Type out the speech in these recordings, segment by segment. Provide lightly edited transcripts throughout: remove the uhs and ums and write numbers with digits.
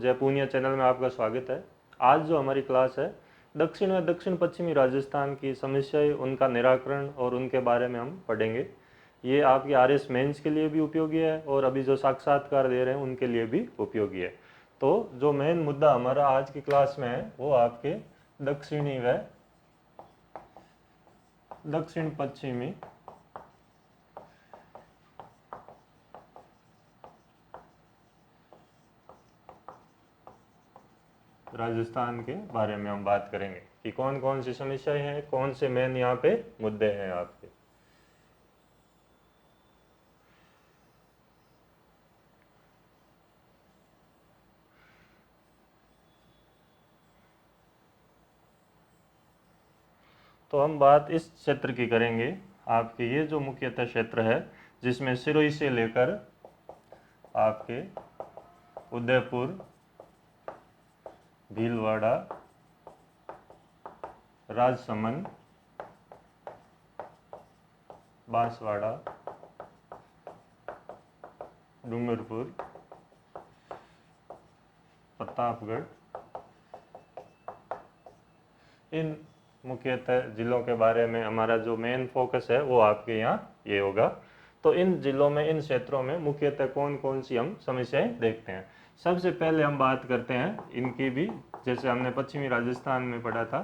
जय पूनिया चैनल में आपका स्वागत है। आज जो हमारी क्लास है दक्षिण व दक्षिण पश्चिमी राजस्थान की समस्याएं, उनका निराकरण और उनके बारे में हम पढ़ेंगे। ये आपके आरएस मेंस के लिए भी उपयोगी है और अभी जो साक्षात्कार दे रहे हैं उनके लिए भी उपयोगी है। तो जो मेन मुद्दा हमारा आज की क्लास में है वो आपके दक्षिणी व दक्षिण पश्चिमी राजस्थान के बारे में हम बात करेंगे कि कौन कौन सी समस्याएं हैं, कौन से मेन यहाँ पे मुद्दे हैं आपके। तो हम बात इस क्षेत्र की करेंगे, आपके ये जो मुख्यतः क्षेत्र है जिसमें सिरोही से लेकर आपके उदयपुर, भीलवाड़ा, राजसमंद, बांसवाड़ा, डूंगरपुर, प्रतापगढ़, इन मुख्यतः जिलों के बारे में हमारा जो मेन फोकस है वो आपके यहाँ ये होगा। तो इन जिलों में, इन क्षेत्रों में मुख्यतः कौन कौन सी हम समस्याएं देखते हैं। सबसे पहले हम बात करते हैं इनकी भी, जैसे हमने पश्चिमी राजस्थान में पढ़ा था,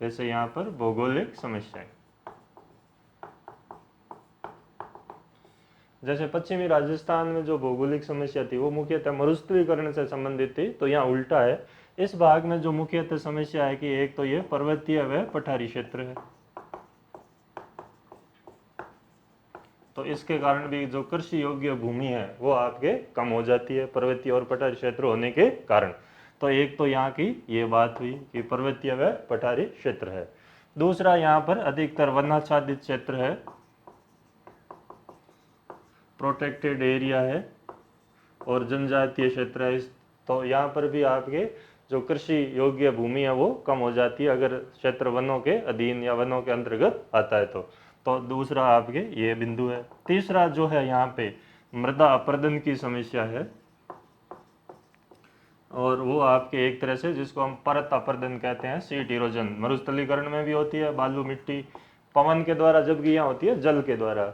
जैसे यहाँ पर भौगोलिक समस्याएं। जैसे पश्चिमी राजस्थान में जो भौगोलिक समस्या थी वो मुख्यतः मरुस्थलीकरण से संबंधित थी, तो यहाँ उल्टा है। इस भाग में जो मुख्यतः समस्या है कि एक तो ये पर्वतीय व पठारी क्षेत्र है, तो इसके कारण भी जो कृषि योग्य भूमि है वो आपके कम हो जाती है पर्वतीय और पठारी क्षेत्र होने के कारण। तो एक तो यहाँ की ये बात हुई कि पर्वतीय व पठारी क्षेत्र है। दूसरा, यहाँ पर अधिकतर वनाच्छादित क्षेत्र है, प्रोटेक्टेड एरिया है और जनजातीय क्षेत्र है। तो यहाँ पर भी आपके जो कृषि योग्य भूमि है वो कम हो जाती है अगर क्षेत्र वनों के अधीन या वनों के अंतर्गत आता है तो दूसरा आपके ये बिंदु है। तीसरा जो है यहाँ पे मृदा अपरदन की समस्या है, और वो आपके एक तरह से जिसको हम परत अपरदन कहते हैं, सीट इरोजन, मरुस्थलीकरण में भी होती है, बालू मिट्टी पवन के द्वारा, जबकि यहाँ होती है जल के द्वारा,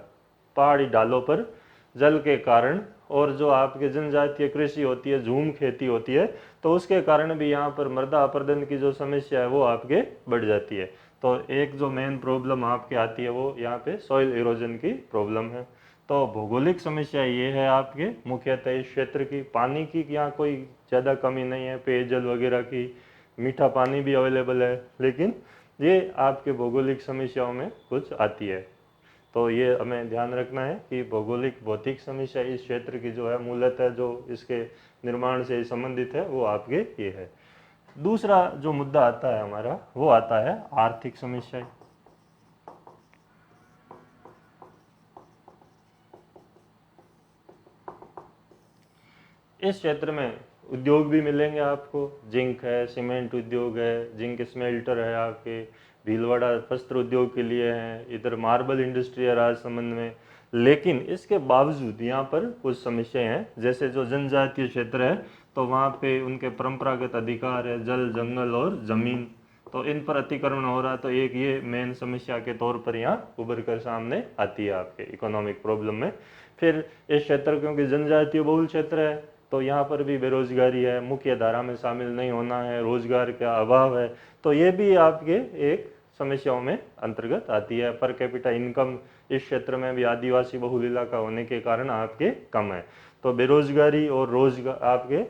पहाड़ी ढालों पर जल के कारण। और जो आपके जनजातीय कृषि होती है, झूम खेती होती है, तो उसके कारण भी यहाँ पर मृदा अपरदन की जो समस्या है वो आपके बढ़ जाती है। तो एक जो मेन प्रॉब्लम आपके आती है वो यहाँ पे सॉइल इरोजन की प्रॉब्लम है। तो भौगोलिक समस्या ये है आपके मुख्यतः इस क्षेत्र की। पानी की यहाँ कोई ज़्यादा कमी नहीं है, पेयजल वगैरह की, मीठा पानी भी अवेलेबल है, लेकिन ये आपके भौगोलिक समस्याओं में कुछ आती है। तो ये हमें ध्यान रखना है कि भौगोलिक भौतिक समस्या इस क्षेत्र की जो है मूलतः जो इसके निर्माण से संबंधित है वो आपके ये है। दूसरा जो मुद्दा आता है हमारा वो आता है आर्थिक समस्याएं। इस क्षेत्र में उद्योग भी मिलेंगे आपको, जिंक है, सीमेंट उद्योग है, जिंक स्मेल्टर है आपके, भीलवाड़ा वस्त्र उद्योग के लिए है, इधर मार्बल इंडस्ट्री है राजसमंद में। लेकिन इसके बावजूद यहाँ पर कुछ समस्याएं हैं। जैसे जो जनजातीय क्षेत्र है तो वहाँ पे उनके परंपरागत अधिकार है, जल, जंगल और जमीन, तो इन पर अतिक्रमण हो रहा है। तो एक ये मेन समस्या के तौर पर यहाँ उभर कर सामने आती है आपके इकोनॉमिक प्रॉब्लम में। फिर इस क्षेत्र क्योंकि जनजातीय बहुल क्षेत्र है तो यहाँ पर भी बेरोजगारी है, मुख्य धारा में शामिल नहीं होना है, रोजगार का अभाव है, तो ये भी आपके एक समस्याओं में अंतर्गत आती है। पर कैपिटा इनकम इस क्षेत्र में भी आदिवासी बहुल इलाका होने के कारण आपके कम है। तो बेरोजगारी और रोजगार आपके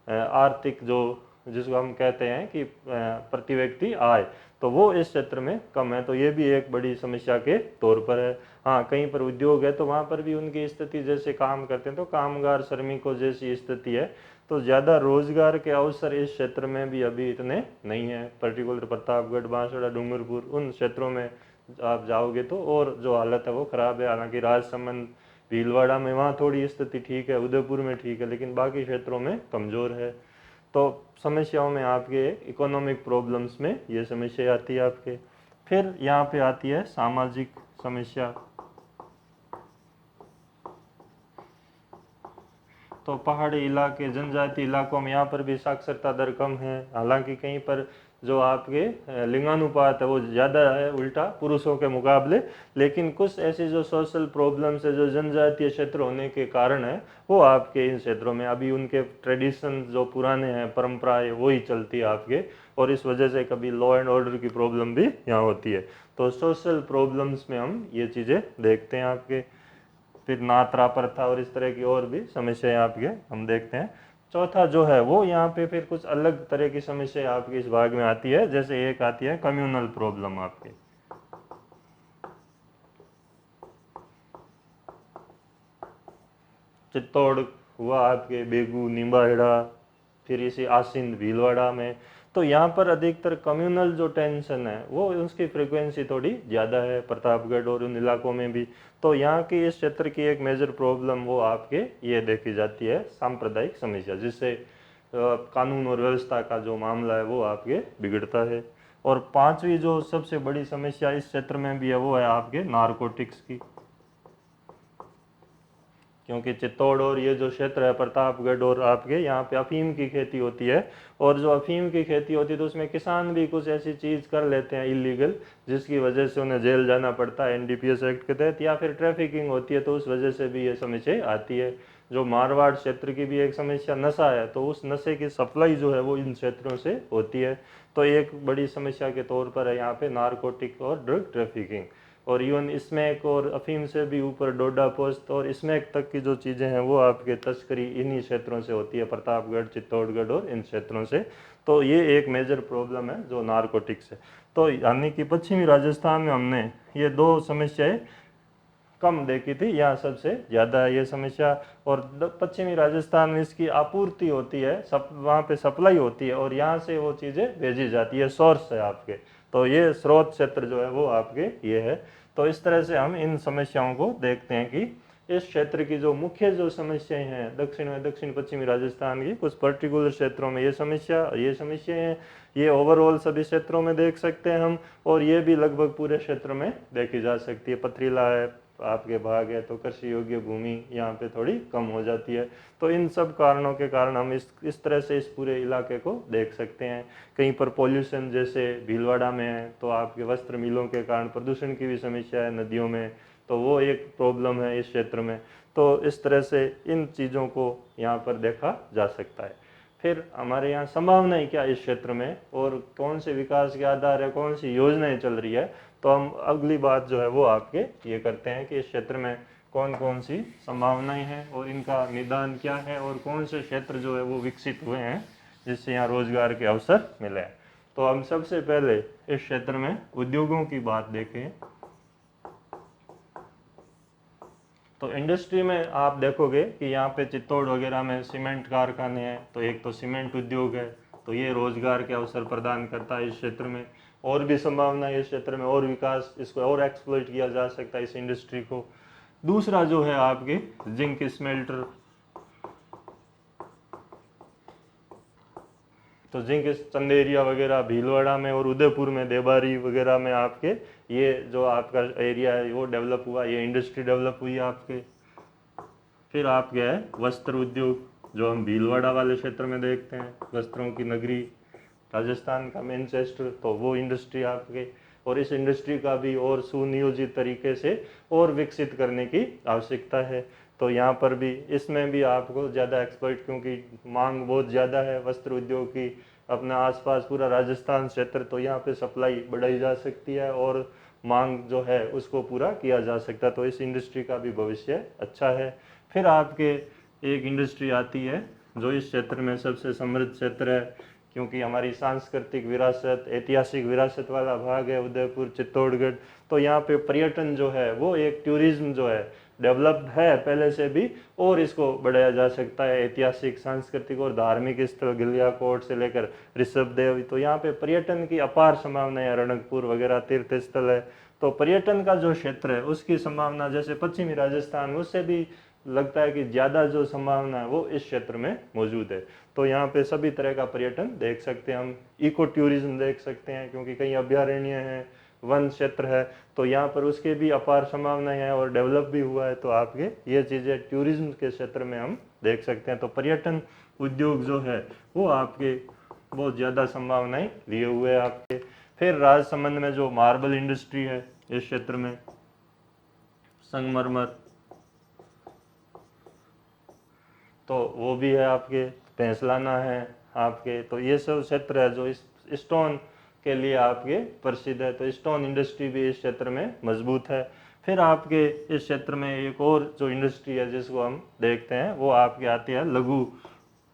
आर्थिक जो जिसको हम कहते हैं कि प्रति व्यक्ति आय, तो वो इस क्षेत्र में कम है। तो ये भी एक बड़ी समस्या के तौर पर है। हाँ, कहीं पर उद्योग है तो वहाँ पर भी उनकी स्थिति, जैसे काम करते हैं तो कामगार श्रमिकों जैसी स्थिति है, तो ज़्यादा रोजगार के अवसर इस क्षेत्र में भी अभी इतने नहीं है। पर्टिकुलर प्रतापगढ़, बांसवाड़ा, डूंगरपुर, उन क्षेत्रों में आप जाओगे तो और जो हालत है वो ख़राब है। हालांकि राजसमंद, भीलवाड़ा में वहाँ थोड़ी स्थिति ठीक है, उदयपुर में ठीक है, लेकिन बाकी क्षेत्रों में कमज़ोर है। तो समस्याओं में आपके इकोनॉमिक प्रॉब्लम्स में ये समस्या आती है आपके। फिर यहाँ पे आती है सामाजिक समस्या। तो पहाड़ी इलाके, जनजाति इलाकों में यहाँ पर भी साक्षरता दर कम है। हालांकि कहीं पर जो आपके लिंगानुपात है वो ज़्यादा है उल्टा पुरुषों के मुकाबले, लेकिन कुछ ऐसी जो सोशल प्रॉब्लम्स है जो जनजातीय क्षेत्र होने के कारण है वो आपके इन क्षेत्रों में अभी उनके ट्रेडिशन जो पुराने हैं, परंपराएं वही चलती है आपके, और इस वजह से कभी लॉ एंड ऑर्डर की प्रॉब्लम भी यहाँ होती है। तो सोशल प्रॉब्लम्स में हम ये चीज़ें देखते हैं आपके। फिर नात्रा प्रथा और इस तरह की और भी समस्याएं आपके हम देखते हैं। चौथा जो है वो यहाँ पे फिर कुछ अलग तरह की समस्या आपकी इस भाग में आती है, जैसे एक आती है कम्युनल प्रॉब्लम आपके। चित्तौड़ हुआ आपके, बेगू, निम्बाहेड़ा, फिर इसी आसिंद भीलवाड़ा में, तो यहाँ पर अधिकतर कम्युनल जो टेंशन है वो उसकी फ्रिक्वेंसी थोड़ी ज़्यादा है, प्रतापगढ़ और उन इलाकों में भी। तो यहाँ की इस क्षेत्र की एक मेजर प्रॉब्लम वो आपके ये देखी जाती है सांप्रदायिक समस्या, जिससे कानून और व्यवस्था का जो मामला है वो आपके बिगड़ता है। और पांचवी जो सबसे बड़ी समस्या इस क्षेत्र में भी है वो है आपके नारकोटिक्स की, क्योंकि चित्तौड़ और ये जो क्षेत्र है प्रतापगढ़ और आपके यहाँ पे अफीम की खेती होती है, और जो अफीम की खेती होती है तो उसमें किसान भी कुछ ऐसी चीज़ कर लेते हैं इलीगल, जिसकी वजह से उन्हें जेल जाना पड़ता है एनडीपीएस एक्ट के तहत, या फिर ट्रैफिकिंग होती है, तो उस वजह से भी ये समस्या आती है। जो मारवाड़ क्षेत्र की भी एक समस्या नशा है, तो उस नशे की सप्लाई जो है वो इन क्षेत्रों से होती है। तो एक बड़ी समस्या के तौर पर है यहाँ पे नारकोटिक और ड्रग ट्रैफिकिंग। और इवन स्मैक और अफीम से भी ऊपर डोडा पोस्त और स्मैक तक की जो चीज़ें हैं वो आपके तस्करी इन्हीं क्षेत्रों से होती है, प्रतापगढ़, चित्तौड़गढ़ और इन क्षेत्रों से। तो ये एक मेजर प्रॉब्लम है जो नारकोटिक्स है। तो यानी कि पश्चिमी राजस्थान में हमने ये दो समस्याएं कम देखी थी, यहाँ सबसे ज़्यादा है ये समस्या। और पश्चिमी राजस्थान में इसकी आपूर्ति होती है, वहाँ पे सप्लाई होती है और यहाँ से वो चीज़ें भेजी जाती है, सोर्स है आपके। तो ये स्रोत क्षेत्र जो है वो आपके ये है। तो इस तरह से हम इन समस्याओं को देखते हैं कि इस क्षेत्र की जो मुख्य जो समस्याएं हैं दक्षिण में, दक्षिण पश्चिमी राजस्थान की कुछ पर्टिकुलर क्षेत्रों में ये समस्याएं हैं, ये ओवरऑल सभी क्षेत्रों में देख सकते हैं हम, और ये भी लगभग पूरे क्षेत्र में देखी जा सकती है। पथरीला है आपके भाग है तो कृषि योग्य भूमि यहाँ पे थोड़ी कम हो जाती है। तो इन सब कारणों के कारण हम इस तरह से इस पूरे इलाके को देख सकते हैं। कहीं पर पॉल्यूशन जैसे भीलवाड़ा में है तो आपके वस्त्र मिलों के कारण प्रदूषण की भी समस्या है नदियों में, तो वो एक प्रॉब्लम है इस क्षेत्र में। तो इस तरह से इन चीज़ों को यहाँ पर देखा जा सकता है। फिर हमारे यहाँ संभावनाएं क्या इस क्षेत्र में और कौन से विकास के आधार है, कौन सी योजनाएं चल रही है, तो हम अगली बात जो है वो आपके ये करते हैं कि इस क्षेत्र में कौन कौन सी संभावनाएं हैं और इनका निदान क्या है, और कौन से क्षेत्र जो है वो विकसित हुए हैं जिससे यहाँ रोजगार के अवसर मिले हैं। तो हम सबसे पहले इस क्षेत्र में उद्योगों की बात देखें तो इंडस्ट्री में आप देखोगे कि यहाँ पे चित्तौड़ वगैरह में सीमेंट कारखाने हैं, तो एक तो सीमेंट उद्योग है, तो ये रोजगार के अवसर प्रदान करता है इस क्षेत्र में। और भी संभावना है इस क्षेत्र में और विकास, इसको और एक्सप्लॉइट किया जा सकता है इस इंडस्ट्री को। दूसरा जो है आपके जिंक स्मेल्टर, तो जिंक चंदेरिया वगैरह भीलवाड़ा में और उदयपुर में, देबारी वगैरह में आपके ये जो आपका एरिया है वो डेवलप हुआ, ये इंडस्ट्री डेवलप हुई आपके। फिर आपके है वस्त्र उद्योग जो हम भीलवाड़ा वाले क्षेत्र में देखते हैं, वस्त्रों की नगरी राजस्थान का मैनचेस्टर, तो वो इंडस्ट्री आपके। और इस इंडस्ट्री का भी और सुनियोजित तरीके से और विकसित करने की आवश्यकता है। तो यहाँ पर भी इसमें भी आपको ज़्यादा एक्सपर्ट, क्योंकि मांग बहुत ज़्यादा है वस्त्र उद्योग की, अपना आसपास पूरा राजस्थान क्षेत्र, तो यहाँ पे सप्लाई बढ़ाई जा सकती है और मांग जो है उसको पूरा किया जा सकता है। तो इस इंडस्ट्री का भी भविष्य अच्छा है। फिर आपके एक इंडस्ट्री आती है जो इस क्षेत्र में सबसे समृद्ध क्षेत्र है, क्योंकि हमारी सांस्कृतिक विरासत, ऐतिहासिक विरासत वाला भाग है उदयपुर, चित्तौड़गढ़। तो यहाँ पे पर्यटन जो है वो एक टूरिज्म जो है डेवलप्ड है पहले से भी, और इसको बढ़ाया जा सकता है। ऐतिहासिक, सांस्कृतिक और धार्मिक स्थल गलियाकोट से लेकर ऋषभदेव, तो यहाँ पे पर्यटन की अपार संभावना है। रणकपुर वगैरह तीर्थ स्थल है, तो पर्यटन का जो क्षेत्र है उसकी संभावना जैसे पश्चिमी राजस्थान उससे भी लगता है कि ज़्यादा जो संभावना है वो इस क्षेत्र में मौजूद है। तो यहाँ पे सभी तरह का पर्यटन देख सकते हैं हम। इको टूरिज्म देख सकते हैं, क्योंकि कई अभ्यारण्य हैं, वन क्षेत्र है, तो यहाँ पर उसके भी अपार संभावनाएं हैं और डेवलप भी हुआ है। तो आपके ये चीज़ें टूरिज्म के क्षेत्र में हम देख सकते हैं। तो पर्यटन उद्योग जो है वो आपके बहुत ज़्यादा संभावनाएं लिए हुए हैं आपके। फिर राजसमंद में जो मार्बल इंडस्ट्री है इस क्षेत्र में, संगमरमर, तो वो भी है आपके, भैंसलाना है आपके। तो ये सब क्षेत्र है जो इस स्टोन के लिए आपके प्रसिद्ध है। तो स्टोन इंडस्ट्री भी इस क्षेत्र में मजबूत है। फिर आपके इस क्षेत्र में एक और जो इंडस्ट्री है जिसको हम देखते हैं वो आपके आती है लघु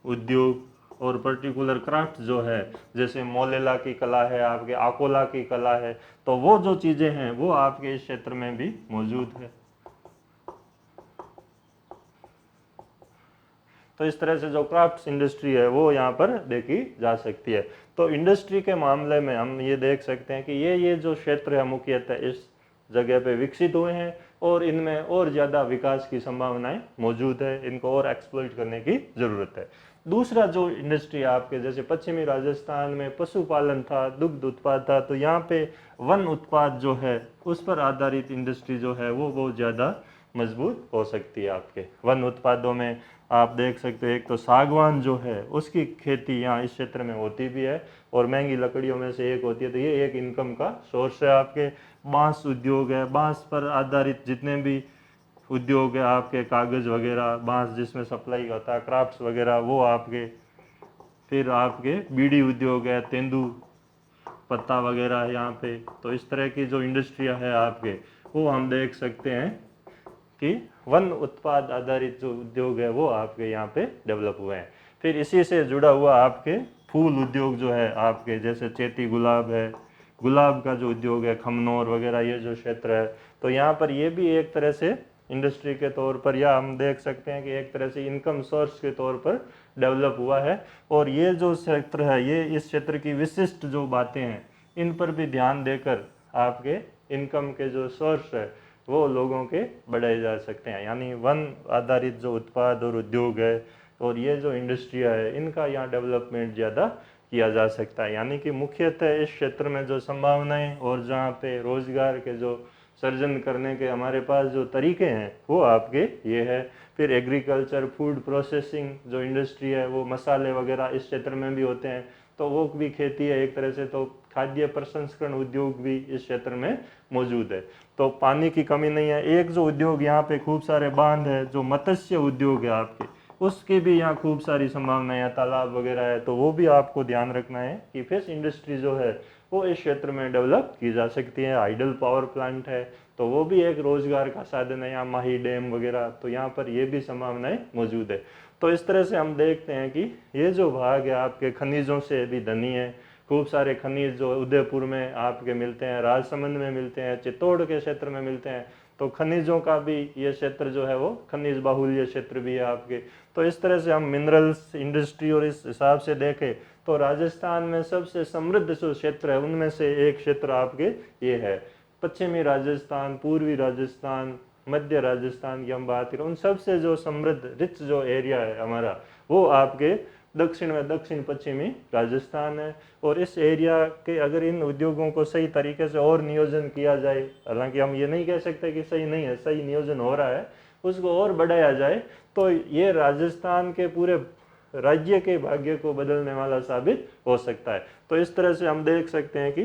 उद्योग और पर्टिकुलर क्राफ्ट जो है, जैसे मोलेला की कला है आपके, आकोला की कला है। तो वो जो चीज़ें हैं वो आपके इस क्षेत्र में भी मौजूद है। तो इस तरह से जो क्राफ्ट्स इंडस्ट्री है वो यहाँ पर देखी जा सकती है। तो इंडस्ट्री के मामले में हम ये देख सकते हैं कि ये जो क्षेत्र है मुख्यतः इस जगह पे विकसित हुए हैं और इनमें और ज़्यादा विकास की संभावनाएं मौजूद है, इनको और एक्सप्लॉइट करने की ज़रूरत है। दूसरा जो इंडस्ट्री आपके जैसे पश्चिमी राजस्थान में पशुपालन था, दुग्ध उत्पाद था, तो यहाँ पे वन उत्पाद जो है उस पर आधारित इंडस्ट्री जो है वो बहुत ज़्यादा मजबूत हो सकती है। आपके वन उत्पादों में आप देख सकते हैं एक तो सागवान जो है उसकी खेती यहाँ इस क्षेत्र में होती भी है और महंगी लकड़ियों में से एक होती है, तो ये एक इनकम का सोर्स है आपके। बांस उद्योग है, बांस पर आधारित जितने भी उद्योग है आपके, कागज़ वगैरह, बांस जिसमें सप्लाई होता है, क्राफ्ट्स वगैरह, वो आपके। फिर आपके बीड़ी उद्योग है, तेंदू पत्ता वगैरह है यहाँ पे। तो इस तरह की जो इंडस्ट्रियाँ है आपके वो हम देख सकते हैं कि वन उत्पाद आधारित जो उद्योग है वो आपके यहाँ पे डेवलप हुए हैं। फिर इसी से जुड़ा हुआ आपके फूल उद्योग जो है आपके, जैसे चेती गुलाब है, गुलाब का जो उद्योग है, खमनोर वगैरह, ये जो क्षेत्र है, तो यहाँ पर ये भी एक तरह से इंडस्ट्री के तौर पर, या हम देख सकते हैं कि एक तरह से इनकम सोर्स के तौर पर डेवलप हुआ है। और ये जो क्षेत्र है, ये इस क्षेत्र की विशिष्ट जो बातें हैं इन पर भी ध्यान देकर आपके इनकम के जो सोर्स है वो लोगों के बढ़ाए जा सकते हैं। यानी वन आधारित जो उत्पाद और उद्योग है और ये जो इंडस्ट्रिया है इनका यहाँ डेवलपमेंट ज़्यादा किया जा सकता है। यानी कि मुख्यतः इस क्षेत्र में जो संभावनाएं और जहाँ पे रोजगार के जो सर्जन करने के हमारे पास जो तरीके हैं वो आपके ये है। फिर एग्रीकल्चर, फूड प्रोसेसिंग जो इंडस्ट्री है, वो मसाले वगैरह इस क्षेत्र में भी होते हैं, तो वो भी खेती है एक तरह से। तो खाद्य प्रसंस्करण उद्योग भी इस क्षेत्र में मौजूद है। तो पानी की कमी नहीं है। एक जो उद्योग यहाँ पे खूब सारे बांध है, जो मत्स्य उद्योग है आपके, उसकी भी यहाँ खूब सारी संभावनाएं हैं, तालाब वगैरह है, तो वो भी आपको ध्यान रखना है कि फिश इंडस्ट्री जो है वो इस क्षेत्र में डेवलप की जा सकती है। आइडल पावर प्लांट है तो वो भी एक रोजगार का साधन है, यहाँ माही डैम वगैरह, तो यहाँ पर ये भी संभावनाएं मौजूद है। तो इस तरह से हम देखते हैं कि ये जो भाग है आपके खनिजों से भी धनी है। खूब सारे खनिज जो उदयपुर में आपके मिलते हैं, राजसमंद में मिलते हैं, चित्तौड़ के क्षेत्र में मिलते हैं। तो खनिजों का भी ये क्षेत्र जो है वो खनिज बाहुल्य क्षेत्र भी है आपके। तो इस तरह से हम मिनरल्स इंडस्ट्री और इस हिसाब से देखें तो राजस्थान में सबसे समृद्ध जो क्षेत्र है उनमें से एक क्षेत्र आपके ये है। पश्चिमी राजस्थान, पूर्वी राजस्थान, मध्य राजस्थान की हम बात करें, उन सबसे जो समृद्ध रिच जो एरिया है हमारा वो आपके दक्षिण में दक्षिण पश्चिमी राजस्थान है। और इस एरिया के अगर इन उद्योगों को सही तरीके से और नियोजन किया जाए, हालांकि हम ये नहीं कह सकते कि सही नहीं है, सही नियोजन हो रहा है, उसको और बढ़ाया जाए तो ये राजस्थान के पूरे राज्य के भाग्य को बदलने वाला साबित हो सकता है। तो इस तरह से हम देख सकते हैं कि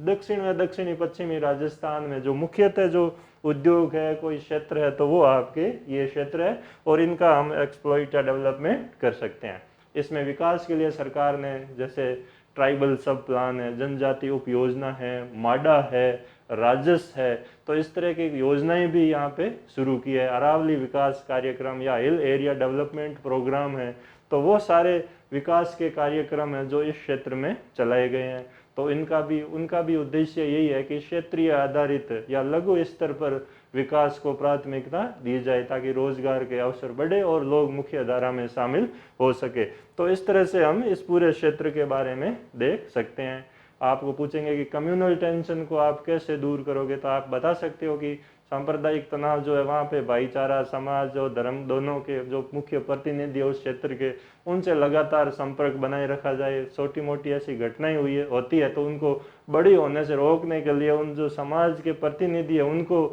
दक्षिण में दक्षिणी पश्चिमी राजस्थान में जो मुख्यतः जो उद्योग है, कोई क्षेत्र है, तो वो आपके ये क्षेत्र है और इनका हम एक्सप्लॉइट या डेवलपमेंट कर सकते हैं। इसमें विकास के लिए सरकार ने जैसे ट्राइबल सब प्लान है, जनजाति उप योजना है, माडा है, राजस है, तो इस तरह की योजनाएं भी यहाँ पे शुरू की है। अरावली विकास कार्यक्रम या हिल एरिया डेवलपमेंट प्रोग्राम है, तो वो सारे विकास के कार्यक्रम हैं जो इस क्षेत्र में चलाए गए हैं। तो उनका भी उद्देश्य यही है कि क्षेत्रीय आधारित या लघु स्तर पर विकास को प्राथमिकता दी जाए ताकि रोजगार के अवसर बढ़े और लोग मुख्य धारा में शामिल हो सके। तो इस तरह से हम इस पूरे क्षेत्र के बारे में देख सकते हैं। आपको पूछेंगे कि कम्युनल टेंशन को आप कैसे दूर करोगे, तो आप बता सकते हो कि सांप्रदायिक तनाव जो है वहाँ पे भाईचारा, समाज और धर्म दोनों के जो मुख्य प्रतिनिधि है उस क्षेत्र के, उनसे लगातार संपर्क बनाए रखा जाए। छोटी मोटी ऐसी घटनाएं होती है तो उनको बड़ी होने से रोकने के लिए उन जो समाज के प्रतिनिधि है उनको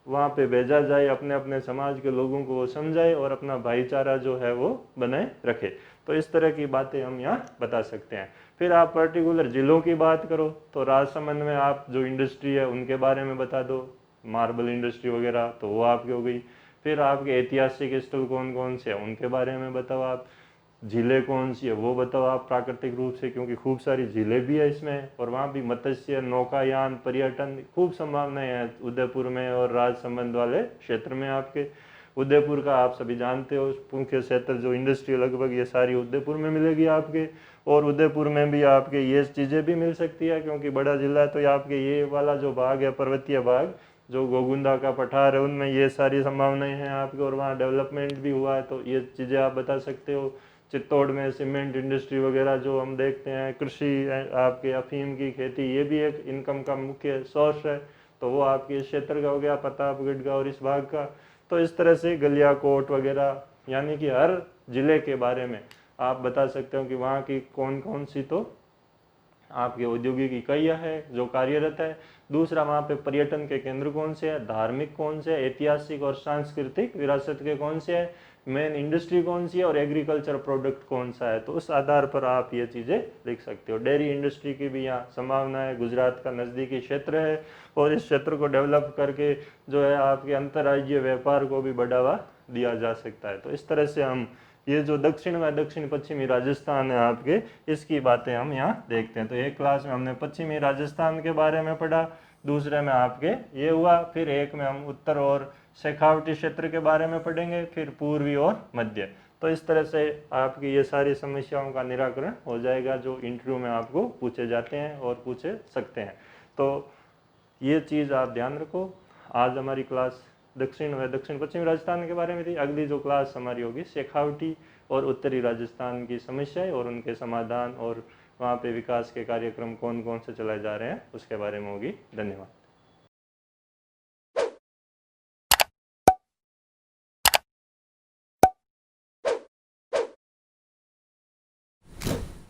वहाँ पे भेजा जाए, अपने अपने समाज के लोगों को वो समझाए और अपना भाईचारा जो है वो बनाए रखे। तो इस तरह की बातें हम यहाँ बता सकते हैं। फिर आप पर्टिकुलर जिलों की बात करो तो राजसमंद में आप जो इंडस्ट्री है उनके बारे में बता दो, मार्बल इंडस्ट्री वगैरह, तो वो आपकी हो गई। फिर आपके ऐतिहासिक स्थल कौन कौन से हैं उनके बारे में बताओ आप, झीलें कौन सी है वो बताओ आप प्राकृतिक रूप से, क्योंकि खूब सारी झीलें भी है इसमें, और वहाँ भी मत्स्य, नौकायान, पर्यटन खूब संभावनाएं हैं उदयपुर में और राजसमंद वाले क्षेत्र में। आपके उदयपुर का आप सभी जानते हो मुख्य क्षेत्र जो इंडस्ट्री लगभग ये सारी उदयपुर में मिलेगी आपके, और उदयपुर में भी आपके ये चीज़ें भी मिल सकती है क्योंकि बड़ा जिला है। तो ये आपके ये वाला जो भाग है पर्वतीय भाग जो गोगुंदा का पठार है उनमें ये सारी संभावनाएं हैं आपके, और वहाँ डेवलपमेंट भी हुआ है, तो ये चीज़ें आप बता सकते हो। चित्तौड़ में सीमेंट इंडस्ट्री वगैरह जो हम देखते हैं, कृषि आपके अफीम की खेती, ये भी एक इनकम का मुख्य सोर्स है, तो वो आपके इस क्षेत्र का हो गया, प्रतापगढ़ का और इस भाग का। तो इस तरह से गलियाकोट वगैरह यानी कि हर जिले के बारे में आप बता सकते हो कि वहाँ की कौन कौन सी तो आपके औद्योगिक इकाइयाँ है जो कार्यरत है। दूसरा वहाँ पे पर्यटन के केंद्र कौन से हैं, धार्मिक कौन से हैं, ऐतिहासिक और सांस्कृतिक विरासत के कौन से हैं, मेन इंडस्ट्री कौन सी है और एग्रीकल्चर प्रोडक्ट कौन सा है। तो उस आधार पर आप ये चीज़ें लिख सकते हो। डेयरी इंडस्ट्री की भी यहाँ संभावना है, गुजरात का नज़दीकी क्षेत्र है और इस क्षेत्र को डेवलप करके जो है आपके अंतर्राज्यीय व्यापार को भी बढ़ावा दिया जा सकता है। तो इस तरह से हम ये जो दक्षिण व दक्षिण पश्चिमी राजस्थान है आपके, इसकी बातें हम यहाँ देखते हैं। तो एक क्लास में हमने पश्चिमी राजस्थान के बारे में पढ़ा, दूसरे में आपके ये हुआ, फिर एक में हम उत्तर और शेखावटी क्षेत्र के बारे में पढ़ेंगे, फिर पूर्वी और मध्य। तो इस तरह से आपकी ये सारी समस्याओं का निराकरण हो जाएगा जो इंटरव्यू में आपको पूछे जाते हैं और पूछे सकते हैं। तो ये चीज़ आप ध्यान रखो। आज हमारी क्लास दक्षिण व दक्षिण पश्चिमी राजस्थान के बारे में थी। अगली जो क्लास हमारी होगी शेखावटी और उत्तरी राजस्थान की समस्याएं और उनके समाधान और वहाँ पे विकास के कार्यक्रम कौन कौन से चलाए जा रहे हैं उसके बारे में होगी। धन्यवाद।